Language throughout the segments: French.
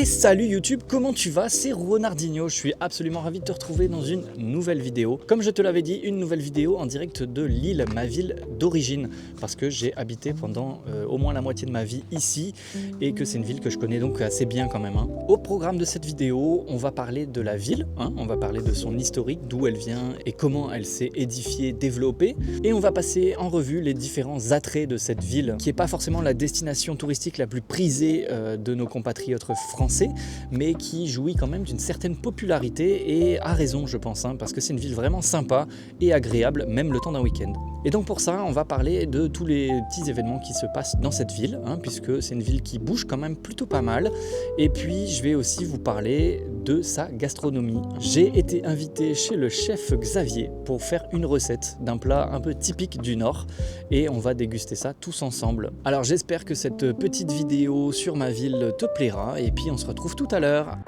Et salut YouTube, comment tu vas? C'est Ronaldinho, je suis absolument ravi de te retrouver dans une nouvelle vidéo. Comme je te l'avais dit, une nouvelle vidéo en direct de Lille, ma ville d'origine, parce que j'ai habité pendant au moins la moitié de ma vie ici et que c'est une ville que je connais donc assez bien quand même. Au programme de cette vidéo, on va parler de la ville, on va parler de son historique, d'où elle vient et comment elle s'est édifiée, développée, et on va passer en revue les différents attraits de cette ville, qui n'est pas forcément la destination touristique la plus prisée de nos compatriotes français, mais qui jouit quand même d'une certaine popularité, et à raison je pense, parce que c'est une ville vraiment sympa et agréable, même le temps d'un week-end. Et donc pour ça, on va parler de tous les petits événements qui se passent dans cette ville, puisque c'est une ville qui bouge quand même plutôt pas mal. Et puis je vais aussi vous parler de sa gastronomie. J'ai été invité chez le chef Xavier pour faire une recette d'un plat un peu typique du Nord, et on va déguster ça tous ensemble. Alors j'espère que cette petite vidéo sur ma ville te plaira, et puis on se retrouve tout à l'heure.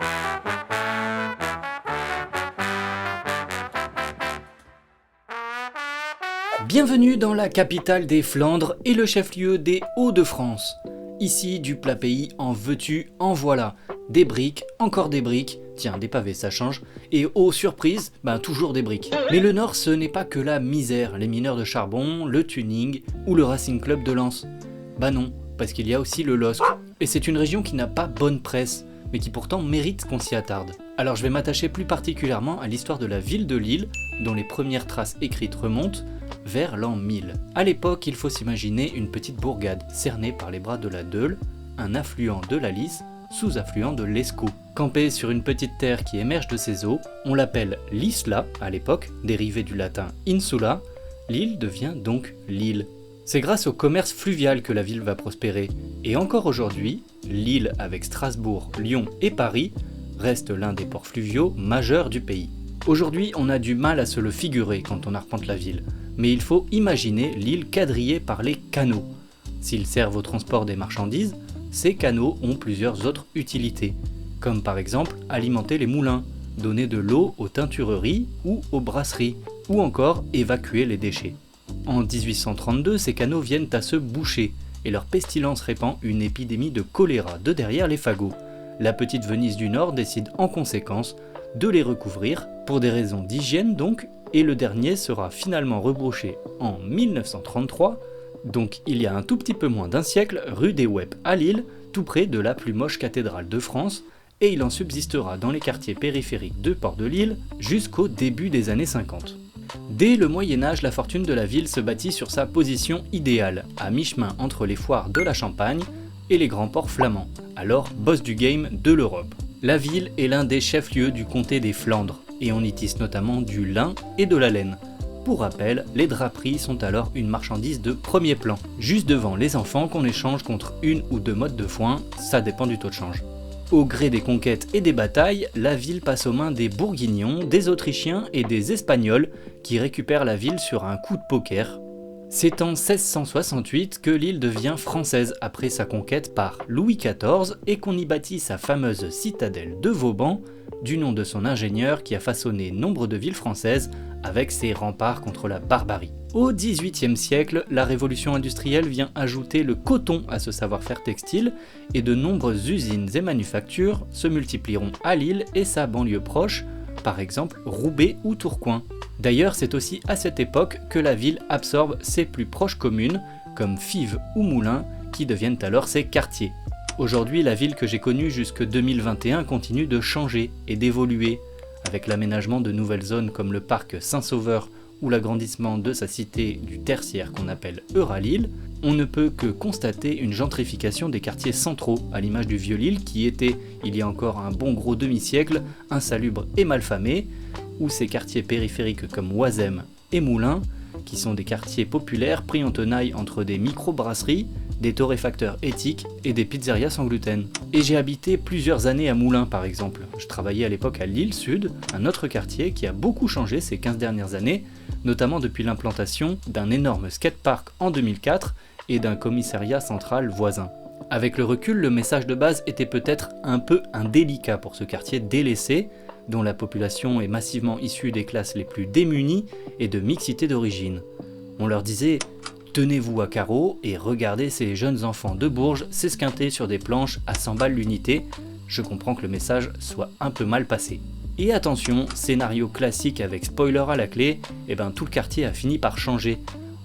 Bienvenue dans la capitale des Flandres et le chef-lieu des Hauts-de-France. Ici, du plat pays en veux-tu, en voilà. Des briques, encore des briques, tiens, des pavés ça change, et oh surprise, toujours des briques. Mais le Nord, ce n'est pas que la misère, les mineurs de charbon, le tuning ou le Racing Club de Lens. Non, parce qu'il y a aussi le LOSC. Et c'est une région qui n'a pas bonne presse, mais qui pourtant mérite qu'on s'y attarde. Alors je vais m'attacher plus particulièrement à l'histoire de la ville de Lille, dont les premières traces écrites remontent vers l'an 1000. À l'époque, il faut s'imaginer une petite bourgade cernée par les bras de la Deule, un affluent de la Lys, sous-affluent de l'Escaut. Campée sur une petite terre qui émerge de ses eaux, on l'appelle l'Isla à l'époque, dérivé du latin insula. L'île devient donc l'île. C'est grâce au commerce fluvial que la ville va prospérer, et encore aujourd'hui, Lille avec Strasbourg, Lyon et Paris reste l'un des ports fluviaux majeurs du pays. Aujourd'hui, on a du mal à se le figurer quand on arpente la ville, mais il faut imaginer l'île quadrillée par les canaux. S'ils servent au transport des marchandises, ces canaux ont plusieurs autres utilités, comme par exemple alimenter les moulins, donner de l'eau aux teintureries ou aux brasseries, ou encore évacuer les déchets. En 1832, ces canaux viennent à se boucher, et leur pestilence répand une épidémie de choléra de derrière les fagots. La petite Venise du Nord décide en conséquence de les recouvrir, pour des raisons d'hygiène donc, et le dernier sera finalement rebouché en 1933, donc il y a un tout petit peu moins d'un siècle, rue des Wep à Lille, tout près de la plus moche cathédrale de France, et il en subsistera dans les quartiers périphériques de Port-de-Lille jusqu'au début des années 50. Dès le Moyen-Âge, la fortune de la ville se bâtit sur sa position idéale, à mi-chemin entre les foires de la Champagne et les grands ports flamands, alors boss du game de l'Europe. La ville est l'un des chefs-lieux du comté des Flandres, et on y tisse notamment du lin et de la laine. Pour rappel, les draperies sont alors une marchandise de premier plan, juste devant les enfants qu'on échange contre une ou deux mottes de foin, ça dépend du taux de change. Au gré des conquêtes et des batailles, la ville passe aux mains des Bourguignons, des Autrichiens et des Espagnols qui récupèrent la ville sur un coup de poker. C'est en 1668 que l'île devient française après sa conquête par Louis XIV et qu'on y bâtit sa fameuse citadelle de Vauban, du nom de son ingénieur qui a façonné nombre de villes françaises avec ses remparts contre la barbarie. Au XVIIIe siècle, la révolution industrielle vient ajouter le coton à ce savoir-faire textile, et de nombreuses usines et manufactures se multiplieront à Lille et sa banlieue proche, par exemple Roubaix ou Tourcoing. D'ailleurs, c'est aussi à cette époque que la ville absorbe ses plus proches communes, comme Fives ou Moulins, qui deviennent alors ses quartiers. Aujourd'hui, la ville que j'ai connue jusque 2021 continue de changer et d'évoluer, avec l'aménagement de nouvelles zones comme le parc Saint-Sauveur ou l'agrandissement de sa cité du tertiaire qu'on appelle Euralille. On ne peut que constater une gentrification des quartiers centraux, à l'image du Vieux-Lille qui était, il y a encore un bon gros demi-siècle, insalubre et malfamé, ou ces quartiers périphériques comme Oisem et Moulins, qui sont des quartiers populaires pris en tenaille entre des micro-brasseries, des torréfacteurs éthiques et des pizzerias sans gluten. Et j'ai habité plusieurs années à Moulins par exemple. Je travaillais à l'époque à Lille Sud, un autre quartier qui a beaucoup changé ces 15 dernières années, notamment depuis l'implantation d'un énorme skatepark en 2004 et d'un commissariat central voisin. Avec le recul, le message de base était peut-être un peu indélicat pour ce quartier délaissé, dont la population est massivement issue des classes les plus démunies et de mixité d'origine. On leur disait « tenez-vous à carreau et regardez ces jeunes enfants de Bourges s'esquinter sur des planches à 100 balles l'unité, je comprends que le message soit un peu mal passé. Et attention, scénario classique avec spoiler à la clé, tout le quartier a fini par changer.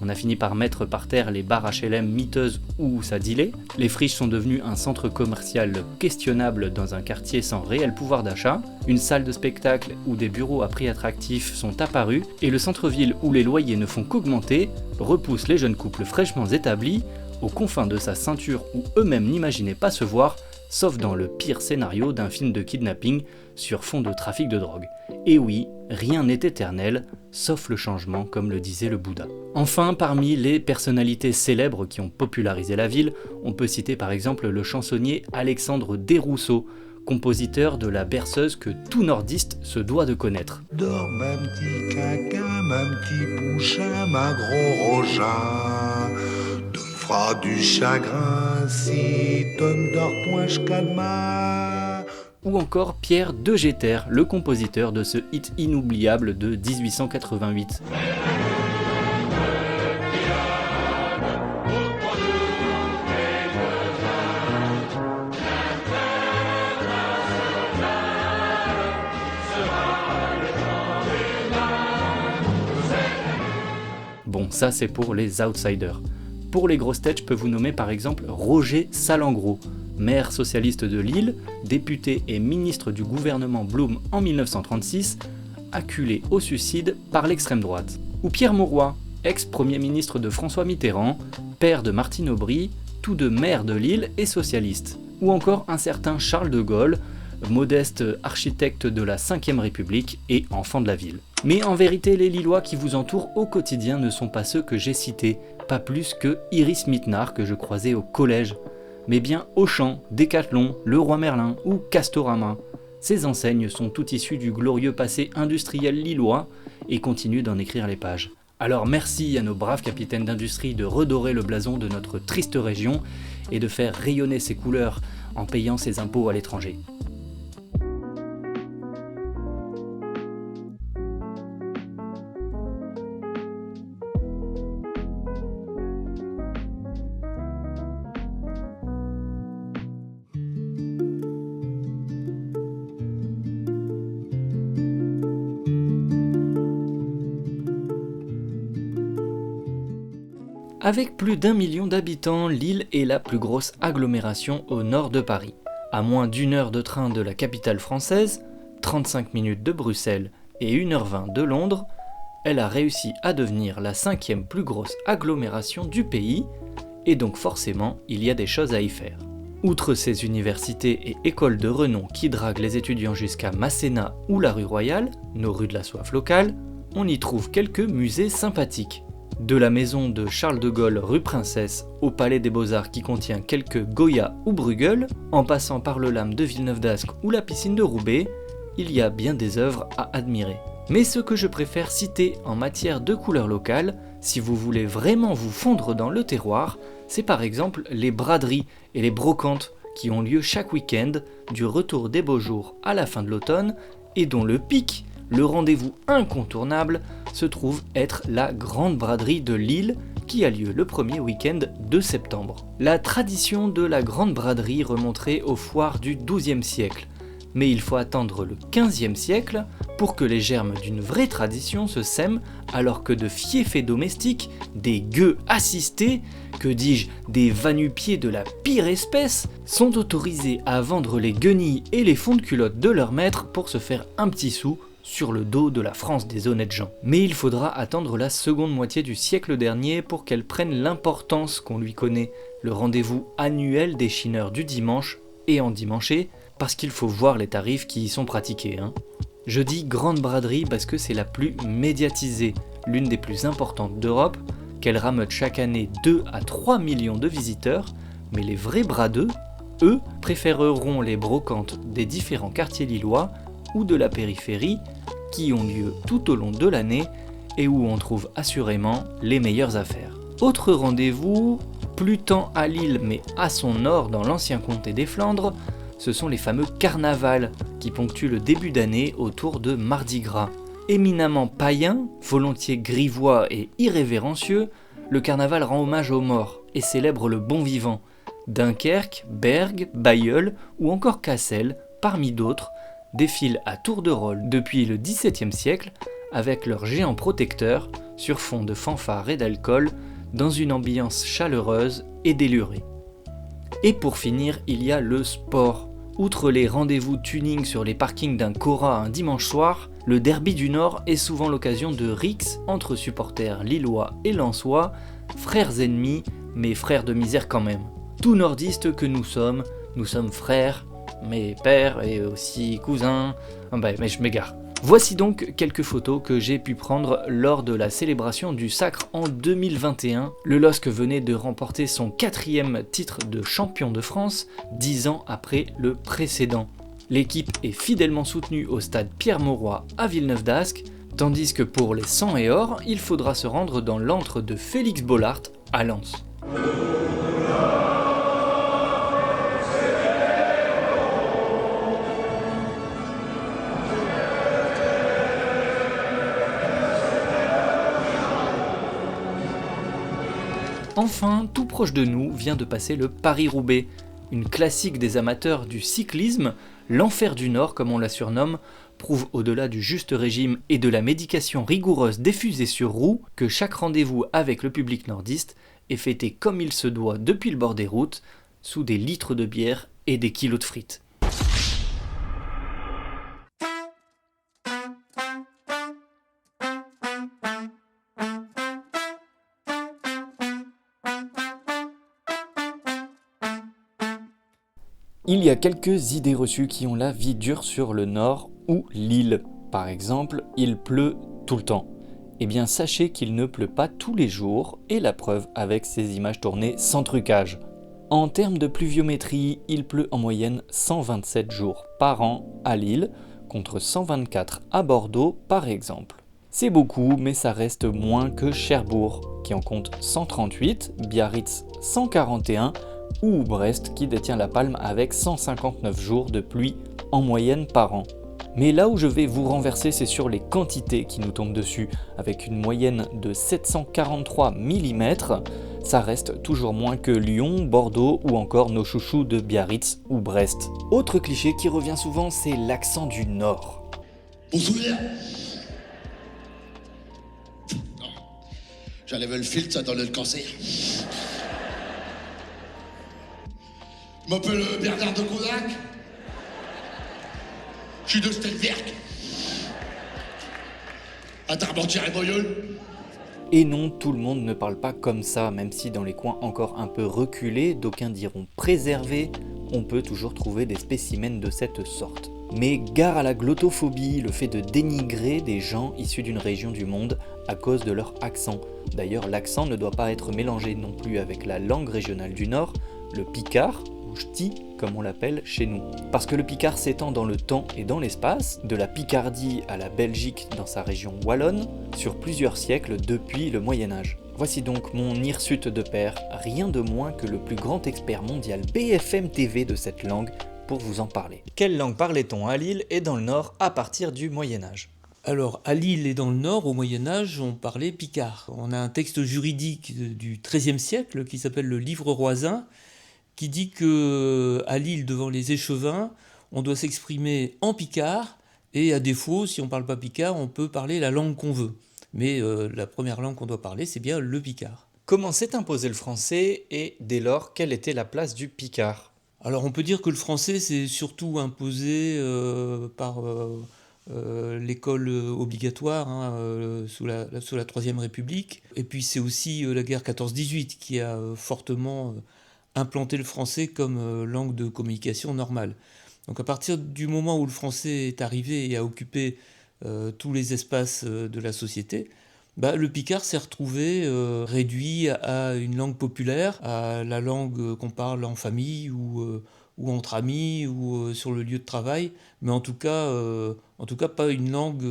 On a fini par mettre par terre les bars HLM miteuses où ça dealait, les friches sont devenues un centre commercial questionnable dans un quartier sans réel pouvoir d'achat, une salle de spectacle où des bureaux à prix attractifs sont apparus, et le centre-ville où les loyers ne font qu'augmenter repousse les jeunes couples fraîchement établis aux confins de sa ceinture où eux-mêmes n'imaginaient pas se voir, sauf dans le pire scénario d'un film de kidnapping sur fond de trafic de drogue. Et oui, rien n'est éternel, sauf le changement, comme le disait le Bouddha. Enfin, parmi les personnalités célèbres qui ont popularisé la ville, on peut citer par exemple le chansonnier Alexandre Desrousseaux, compositeur de la berceuse que tout nordiste se doit de connaître. Dors ma petit caca, ma petit pouchin, ma gros rogin. Tu me feras du chagrin si tu ne dors point jusqu'à demain. Ou encore Pierre de Jeter, le compositeur de ce hit inoubliable de 1888. Bon, ça c'est pour les outsiders. Pour les grosses têtes, je peux vous nommer par exemple Roger Salengro, maire socialiste de Lille, député et ministre du gouvernement Blum en 1936, acculé au suicide par l'extrême droite. Ou Pierre Mauroy, ex-premier ministre de François Mitterrand, père de Martine Aubry, tous deux maires de Lille et socialistes. Ou encore un certain Charles de Gaulle, modeste architecte de la Ve République et enfant de la ville. Mais en vérité, les Lillois qui vous entourent au quotidien ne sont pas ceux que j'ai cités, pas plus que Iris Mittenard que je croisais au collège, mais bien Auchan, Decathlon, Leroy Merlin ou Castorama. Ces enseignes sont toutes issues du glorieux passé industriel lillois et continuent d'en écrire les pages. Alors merci à nos braves capitaines d'industrie de redorer le blason de notre triste région et de faire rayonner ses couleurs en payant ses impôts à l'étranger. Avec plus d'1 million d'habitants, Lille est la plus grosse agglomération au nord de Paris. À moins d'1 heure de train de la capitale française, 35 minutes de Bruxelles et 1h20 de Londres, elle a réussi à devenir la 5e plus grosse agglomération du pays, et donc forcément, il y a des choses à y faire. Outre ces universités et écoles de renom qui draguent les étudiants jusqu'à Masséna ou la rue Royale, nos rues de la soif locales, on y trouve quelques musées sympathiques. De la maison de Charles de Gaulle rue Princesse au Palais des Beaux-Arts qui contient quelques Goya ou Bruegel, en passant par le Lame de Villeneuve d'Ascq ou la piscine de Roubaix, il y a bien des œuvres à admirer. Mais ce que je préfère citer en matière de couleurs locales, si vous voulez vraiment vous fondre dans le terroir, c'est par exemple les braderies et les brocantes qui ont lieu chaque week-end du retour des beaux jours à la fin de l'automne et dont le pic, le rendez-vous incontournable, se trouve être la Grande Braderie de Lille qui a lieu le premier week-end de septembre. La tradition de la Grande Braderie remonterait aux foires du XIIe siècle, mais il faut attendre le XVe siècle pour que les germes d'une vraie tradition se sèment alors que de fiefés domestiques, des gueux assistés, que dis-je, des va-nu-pieds de la pire espèce, sont autorisés à vendre les guenilles et les fonds de culotte de leur maître pour se faire un petit sou sur le dos de la France des honnêtes gens. Mais il faudra attendre la seconde moitié du siècle dernier pour qu'elle prenne l'importance qu'on lui connaît, le rendez-vous annuel des chineurs du dimanche et endimanché, parce qu'il faut voir les tarifs qui y sont pratiqués. Je dis Grande Braderie parce que c'est la plus médiatisée, l'une des plus importantes d'Europe, qu'elle rameute chaque année 2 à 3 millions de visiteurs, mais les vrais bradeux, eux, préféreront les brocantes des différents quartiers lillois ou de la périphérie qui ont lieu tout au long de l'année et où on trouve assurément les meilleures affaires. Autre rendez-vous, plus tant à Lille mais à son nord dans l'ancien comté des Flandres, ce sont les fameux carnavals qui ponctuent le début d'année autour de Mardi Gras. Éminemment païen, volontiers grivois et irrévérencieux, le carnaval rend hommage aux morts et célèbre le bon vivant, Dunkerque, Bergue, Bailleul ou encore Cassel, parmi d'autres, défilent à tour de rôle depuis le XVIIe siècle avec leurs géants protecteurs sur fond de fanfares et d'alcool dans une ambiance chaleureuse et délurée. Et pour finir, il y a le sport. Outre les rendez-vous tuning sur les parkings d'un Cora un dimanche soir, le Derby du Nord est souvent l'occasion de rixes entre supporters lillois et lensois, frères ennemis, mais frères de misère quand même. Tout nordistes que nous sommes frères, mais pères et aussi cousins. Mais je m'égare. Voici donc quelques photos que j'ai pu prendre lors de la célébration du Sacre en 2021. Le LOSC venait de remporter son 4e titre de champion de France, 10 ans après le précédent. L'équipe est fidèlement soutenue au stade Pierre-Mauroy à Villeneuve-d'Ascq, tandis que pour les 100 et or, il faudra se rendre dans l'antre de Félix Bollaert à Lens. Enfin, tout proche de nous vient de passer le Paris-Roubaix, une classique des amateurs du cyclisme, l'enfer du Nord comme on la surnomme, prouve au-delà du juste régime et de la médication rigoureuse des fusées sur roues que chaque rendez-vous avec le public nordiste est fêté comme il se doit depuis le bord des routes, sous des litres de bière et des kilos de frites. Il y a quelques idées reçues qui ont la vie dure sur le Nord ou l'île. Par exemple, il pleut tout le temps. Eh bien, sachez qu'il ne pleut pas tous les jours, et la preuve avec ces images tournées sans trucage. En termes de pluviométrie, il pleut en moyenne 127 jours par an à Lille, contre 124 à Bordeaux par exemple. C'est beaucoup, mais ça reste moins que Cherbourg, qui en compte 138, Biarritz 141, ou Brest qui détient la palme avec 159 jours de pluie en moyenne par an. Mais là où je vais vous renverser, c'est sur les quantités qui nous tombent dessus, avec une moyenne de 743 mm, ça reste toujours moins que Lyon, Bordeaux ou encore nos chouchous de Biarritz ou Brest. Autre cliché qui revient souvent, c'est l'accent du Nord. Bonsoir. Non, j'enlève le filtre, ça donne le cancer. Je m'appelle Bernard de Kodak. Je suis de Stelwerk. À Tarbentière et Bailleul. Et non, tout le monde ne parle pas comme ça, même si dans les coins encore un peu reculés, d'aucuns diront préservés, on peut toujours trouver des spécimens de cette sorte. Mais gare à la glottophobie, le fait de dénigrer des gens issus d'une région du monde à cause de leur accent. D'ailleurs, l'accent ne doit pas être mélangé non plus avec la langue régionale du Nord, le picard, ou ch'ti comme on l'appelle chez nous. Parce que le picard s'étend dans le temps et dans l'espace, de la Picardie à la Belgique dans sa région wallonne, sur plusieurs siècles depuis le Moyen-Âge. Voici donc mon hirsute de père, rien de moins que le plus grand expert mondial BFM TV de cette langue, pour vous en parler. Quelle langue parlait-on à Lille et dans le Nord à partir du Moyen-Âge ? Alors, à Lille et dans le Nord, au Moyen-Âge, on parlait picard. On a un texte juridique du XIIIe siècle qui s'appelle le Livre Roisin, qui dit que à Lille, devant les échevins, on doit s'exprimer en picard, et à défaut, si on ne parle pas picard, on peut parler la langue qu'on veut. Mais la première langue qu'on doit parler, c'est bien le picard. Comment s'est imposé le français et dès lors, quelle était la place du picard ? Alors on peut dire que le français s'est surtout imposé par l'école obligatoire sous la Troisième République. Et puis c'est aussi la guerre 14-18 qui a fortement implanté le français comme langue de communication normale. Donc à partir du moment où le français est arrivé et a occupé tous les espaces de la société, le picard s'est retrouvé réduit à une langue populaire, à la langue qu'on parle en famille ou entre amis ou sur le lieu de travail, mais en tout cas pas une langue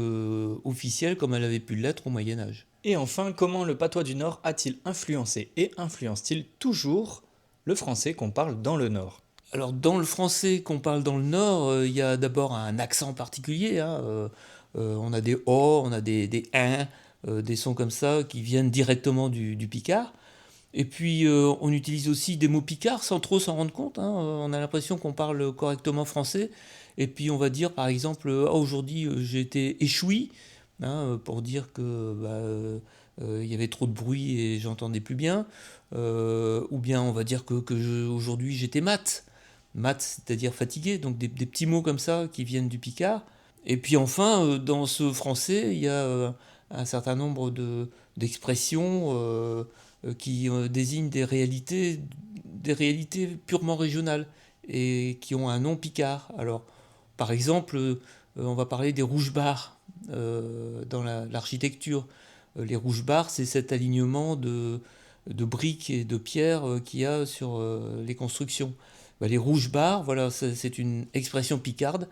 officielle comme elle avait pu l'être au Moyen-Âge. Et enfin, comment le patois du Nord a-t-il influencé et influence-t-il toujours le français qu'on parle dans le Nord ? Alors dans le français qu'on parle dans le Nord, il y a d'abord un accent particulier. On a des O, on a des 1, des sons comme ça qui viennent directement du picard. Et puis on utilise aussi des mots picards sans trop s'en rendre compte, hein. On a l'impression qu'on parle correctement français. Et puis on va dire par exemple ah, aujourd'hui j'ai été échoui, hein, pour dire que y avait trop de bruit et j'entendais plus bien. Ou bien on va dire que aujourd'hui j'étais mat, c'est-à-dire fatigué. Donc des petits mots comme ça qui viennent du picard. Et puis enfin dans ce français il y a un certain nombre d'expressions qui désignent des réalités purement régionales et qui ont un nom picard. Alors, par exemple, on va parler des rouges-barres dans l'architecture. Les rouges-barres, c'est cet alignement de briques et de pierres qu'il y a sur les constructions. Les rouges-barres, voilà, c'est une expression picarde,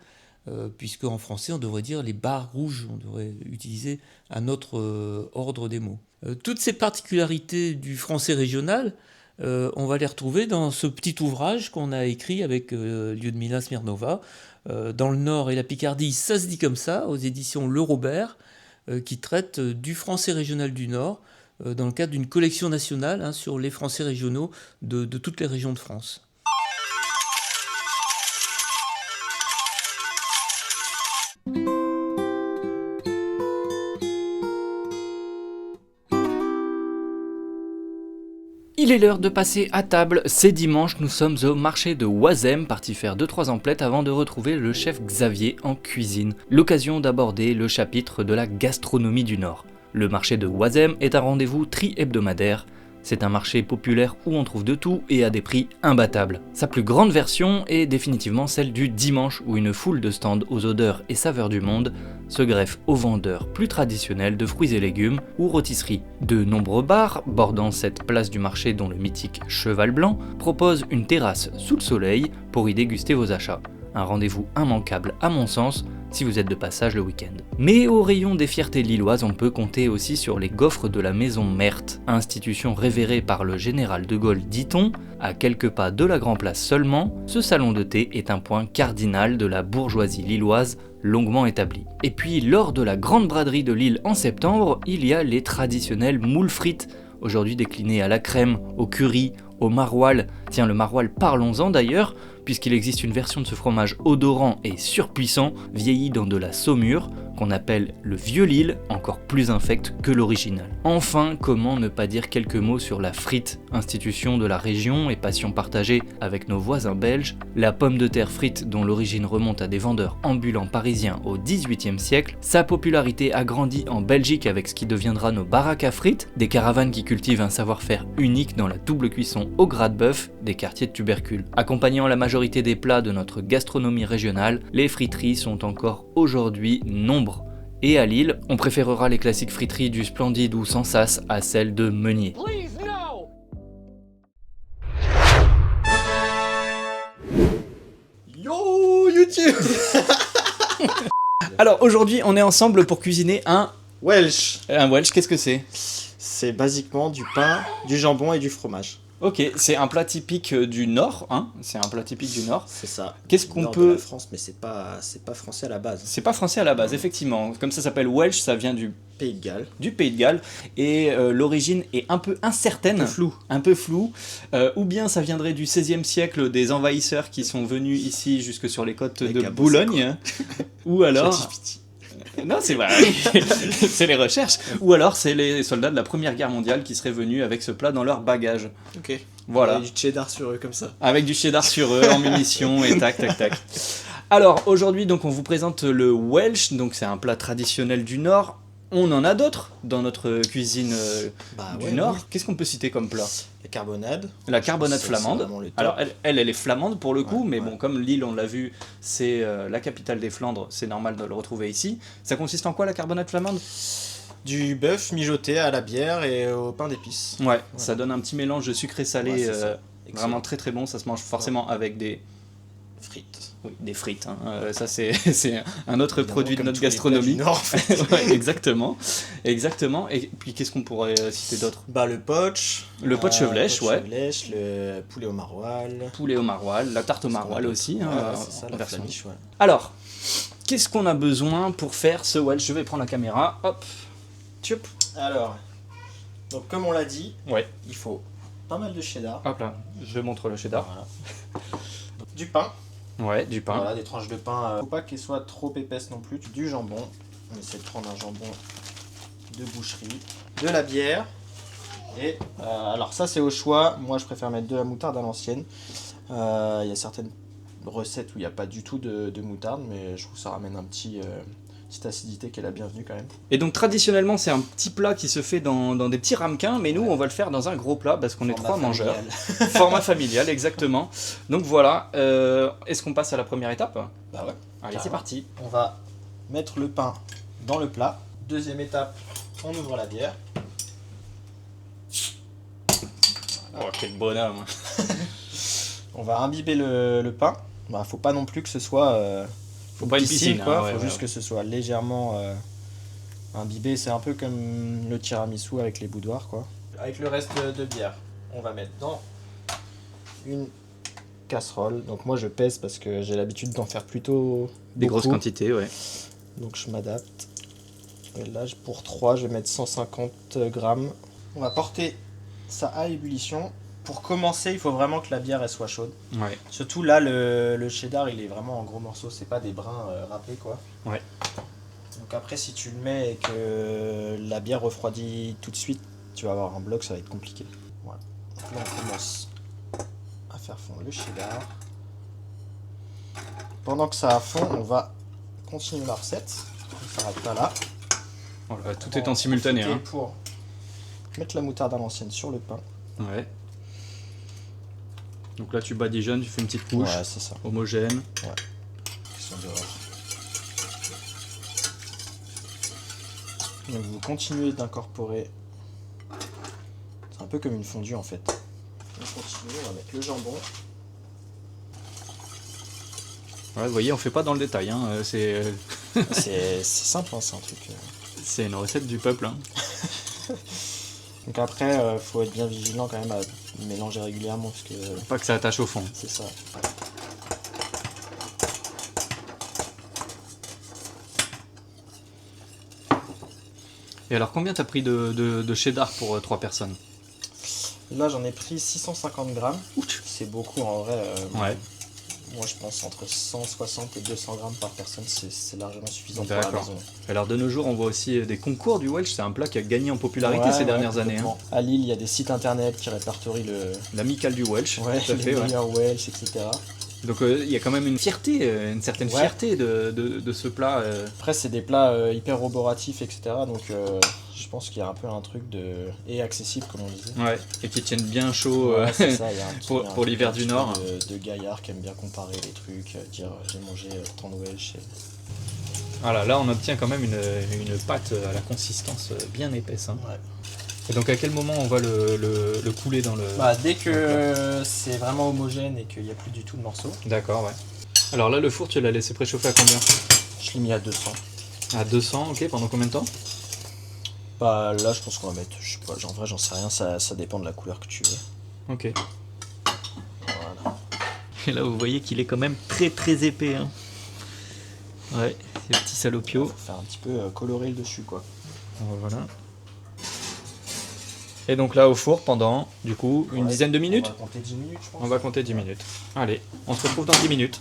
puisque en français, on devrait dire les barres rouges, on devrait utiliser un autre ordre des mots. Toutes ces particularités du français régional, on va les retrouver dans ce petit ouvrage qu'on a écrit avec Lyudmila Smirnova. Dans le Nord et la Picardie, ça se dit comme ça, aux éditions Le Robert, qui traite du français régional du Nord, dans le cadre d'une collection nationale, hein, sur les français régionaux de toutes les régions de France. Il est l'heure de passer à table. C'est dimanche, nous sommes au marché de Oisem, parti faire 2-3 emplettes avant de retrouver le chef Xavier en cuisine. L'occasion d'aborder le chapitre de la gastronomie du Nord. Le marché de Oisem est un rendez-vous tri-hebdomadaire. C'est un marché populaire où on trouve de tout et à des prix imbattables. Sa plus grande version est définitivement celle du dimanche où une foule de stands aux odeurs et saveurs du monde se greffe aux vendeurs plus traditionnels de fruits et légumes ou rôtisseries. De nombreux bars bordant cette place du marché dont le mythique Cheval Blanc propose une terrasse sous le soleil pour y déguster vos achats. Un rendez-vous immanquable à mon sens si vous êtes de passage le week-end. Mais au rayon des fiertés lilloises, on peut compter aussi sur les gaufres de la maison Merthe, institution révérée par le général de Gaulle, dit-on. À quelques pas de la Grand Place seulement, ce salon de thé est un point cardinal de la bourgeoisie lilloise longuement établie. Et puis lors de la grande braderie de Lille en septembre, il y a les traditionnelles moules frites, aujourd'hui déclinées à la crème, au curry, au maroilles. Tiens, le maroilles, parlons-en d'ailleurs, puisqu'il existe une version de ce fromage odorant et surpuissant, vieilli dans de la saumure, qu'on appelle le vieux Lille, encore plus infect que l'original. Enfin, comment ne pas dire quelques mots sur la frite, institution de la région et passion partagée avec nos voisins belges, la pomme de terre frite dont l'origine remonte à des vendeurs ambulants parisiens au XVIIIe siècle, sa popularité a grandi en Belgique avec ce qui deviendra nos baraques à frites, des caravanes qui cultivent un savoir-faire unique dans la double cuisson au gras de bœuf, des quartiers de tubercules. Accompagnant la majorité des plats de notre gastronomie régionale, les friteries sont encore aujourd'hui nombreuses. Et à Lille, on préférera les classiques friteries du Splendide ou Sans Sas à celles de Meunier. Yo YouTube. Alors aujourd'hui, on est ensemble pour cuisiner un Welsh. Welsh. Qu'est-ce que c'est ? C'est basiquement du pain, du jambon et du fromage. Ok, c'est un plat typique du Nord, hein. C'est un plat typique du Nord. C'est ça. Qu'est-ce qu'on Nord peut... de la France, mais c'est pas français à la base. C'est pas français à la base, effectivement. Comme ça s'appelle Welsh, ça vient du Pays de Galles. Pays de Galles. Et l'origine est un peu incertaine. Un peu floue. Ou bien ça viendrait du XVIe siècle, des envahisseurs qui sont venus ici jusque sur les côtes de Boulogne. Ou alors... Non, c'est vrai, c'est les recherches. Ou alors c'est les soldats de la Première Guerre mondiale qui seraient venus avec ce plat dans leur bagage. Ok. Voilà. Avec du cheddar sur eux comme ça. Avec du cheddar sur eux, en munitions et tac. Alors aujourd'hui donc on vous présente le Welsh, donc c'est un plat traditionnel du Nord. On en a d'autres dans notre cuisine du Nord. Oui. Qu'est-ce qu'on peut citer comme plat ? La carbonade flamande. Alors elle est flamande pour le coup, mais bon, comme Lille, on l'a vu, c'est la capitale des Flandres, c'est normal de le retrouver ici. Ça consiste en quoi la carbonade flamande ? Du bœuf mijoté à la bière et au pain d'épices. Ouais, ça donne un petit mélange de sucré-salé vraiment très très bon. Ça se mange forcément avec des... frites. Oui, des frites. Hein. Ça, c'est un autre produit de notre gastronomie. Nord, en fait. Ouais, exactement. Et puis, qu'est-ce qu'on pourrait citer d'autre ? Le poach. Le poach chevlèche, ouais. Le poulet au maroilles. La tarte au maroilles aussi. C'est ça, la flamiche, ouais. Alors, qu'est-ce qu'on a besoin pour faire ce Welsh ? Je vais prendre la caméra. Hop. Tchoup. Alors, donc comme on l'a dit, ouais. il faut pas mal de cheddar. Hop là, je montre le cheddar. Voilà. Du pain. Ouais, du pain. Voilà, des tranches de pain. Faut pas qu'elles soient trop épaisses non plus. Du jambon. On essaie de prendre un jambon de boucherie. De la bière. Et alors ça c'est au choix. Moi je préfère mettre de la moutarde à l'ancienne. Il y a certaines recettes où il n'y a pas du tout de moutarde, mais je trouve que ça ramène un petite acidité qui est la bienvenue quand même. Et donc traditionnellement c'est un petit plat qui se fait dans des petits ramequins, mais nous on va le faire dans un gros plat parce qu'on est 3 mangeurs. Format familial, exactement. Donc voilà, est-ce qu'on passe à la première étape? Bah ouais. Allez, c'est parti. On va mettre le pain dans le plat. Deuxième étape, on ouvre la bière. Oh quel bonhomme. On va imbiber le pain. Bah, faut pas non plus que ce soit faut pas une piscine quoi. hein, ouais, faut juste que ce soit légèrement imbibé. C'est un peu comme le tiramisu avec les boudoirs quoi. Avec le reste de bière, on va mettre dans une casserole. Donc moi je pèse parce que j'ai l'habitude d'en faire plutôt des beaucoup. grosses quantités, ouais. Donc je m'adapte. Et là pour 3 je vais mettre 150 grammes. On va porter ça à ébullition. Pour commencer, il faut vraiment que la bière elle soit chaude. Ouais. Surtout là, le cheddar il est vraiment en gros morceaux, c'est pas des brins râpés quoi. Ouais. Donc après, si tu le mets et que la bière refroidit tout de suite, tu vas avoir un bloc, ça va être compliqué. Voilà. Donc là, on commence à faire fondre le cheddar. Pendant que ça fond, on va continuer la recette. On ne s'arrête pas là. Oh là, tout est en simultané. Hein. Pour mettre la moutarde à l'ancienne sur le pain. Ouais. Donc là tu badigeonnes, tu fais une petite couche Ouais, c'est ça. homogène. Ouais. Ils sont dehors. Donc vous continuez d'incorporer. C'est un peu comme une fondue en fait. On continue, on va mettre le jambon. Ouais, vous voyez, on fait pas dans le détail. Hein. C'est simple, hein, c'est un truc. C'est une recette du peuple. Hein. Donc après, faut être bien vigilant quand même à mélanger régulièrement parce que. Pas que ça attache au fond. C'est ça. Et alors, combien t'as pris de cheddar pour 3 personnes? Là, j'en ai pris 650 grammes. C'est beaucoup en vrai. Ouais. Moi, je pense entre 160 et 200 grammes par personne, c'est largement suffisant pour la D'accord. maison. Alors, de nos jours, on voit aussi des concours du Welsh. C'est un plat qui a gagné en popularité ces dernières années. Hein. À Lille, il y a des sites internet qui répertorient l'amicale du Welsh. Ouais, tout à les fait, meilleurs Welsh, etc. Donc, il y a quand même une fierté, une certaine fierté de ce plat. Après, c'est des plats hyper roboratifs, etc. Donc, je pense qu'il y a un peu un truc et accessible, comme on disait. Ouais, et qui tiennent bien chaud c'est ça, il y a pour l'hiver du Nord. De gaillards qui aiment bien comparer les trucs, dire j'ai mangé tant de Welsh. Voilà, là on obtient quand même une pâte à la consistance bien épaisse. Hein. Ouais. Et donc à quel moment on va le couler dans le... Dès que c'est vraiment homogène et qu'il n'y a plus du tout de morceaux. D'accord, ouais. Alors là le four tu l'as laissé préchauffer à combien? Je l'ai mis à 200. À 200, ok, pendant combien de temps? Là je pense qu'on va mettre, je sais pas, en vrai j'en sais rien, ça dépend de la couleur que tu veux. Ok. Voilà. Et là vous voyez qu'il est quand même très épais. Hein. Ouais, ces petits salopios. Faut faire un petit peu colorer le dessus quoi. Voilà. Et donc là au four pendant du coup une dizaine de minutes. On va compter 10 minutes je pense. On va compter 10 minutes. Allez, on se retrouve dans 10 minutes.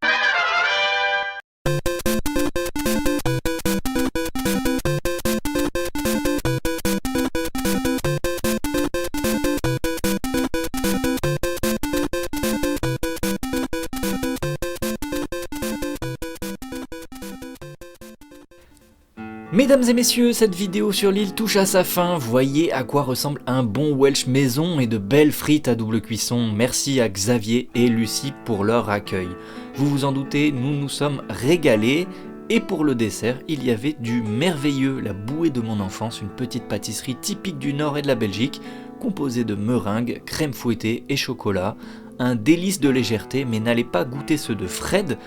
Mesdames et messieurs, cette vidéo sur l'île touche à sa fin. Voyez à quoi ressemble un bon Welsh maison et de belles frites à double cuisson. Merci à Xavier et Lucie pour leur accueil. Vous vous en doutez, nous nous sommes régalés. Et pour le dessert, il y avait du merveilleux, la bouée de mon enfance, une petite pâtisserie typique du nord et de la Belgique, composée de meringues, crème fouettée et chocolat. Un délice de légèreté, mais n'allez pas goûter ceux de Fred,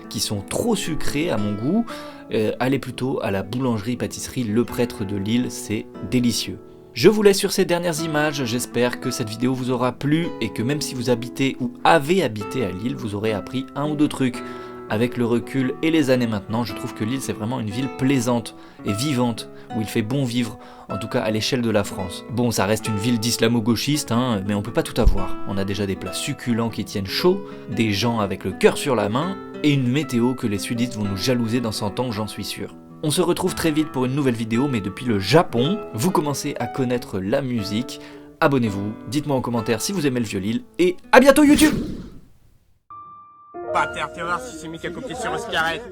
qui sont trop sucrés à mon goût. Allez plutôt à la boulangerie-pâtisserie Le Prêtre de Lille, c'est délicieux. Je vous laisse sur ces dernières images, j'espère que cette vidéo vous aura plu et que même si vous habitez ou avez habité à Lille, vous aurez appris un ou deux trucs. Avec le recul et les années maintenant, je trouve que Lille c'est vraiment une ville plaisante et vivante, où il fait bon vivre, en tout cas à l'échelle de la France. Bon, ça reste une ville d'islamo-gauchistes, hein, mais on peut pas tout avoir. On a déjà des plats succulents qui tiennent chaud, des gens avec le cœur sur la main, et une météo que les sudistes vont nous jalouser dans 100 ans, j'en suis sûr. On se retrouve très vite pour une nouvelle vidéo, mais depuis le Japon, vous commencez à connaître la musique. Abonnez-vous, dites-moi en commentaire si vous aimez le vieux Lille, et à bientôt YouTube! Par terre, fais voir si c'est mis qu'à copier sur un cigarette.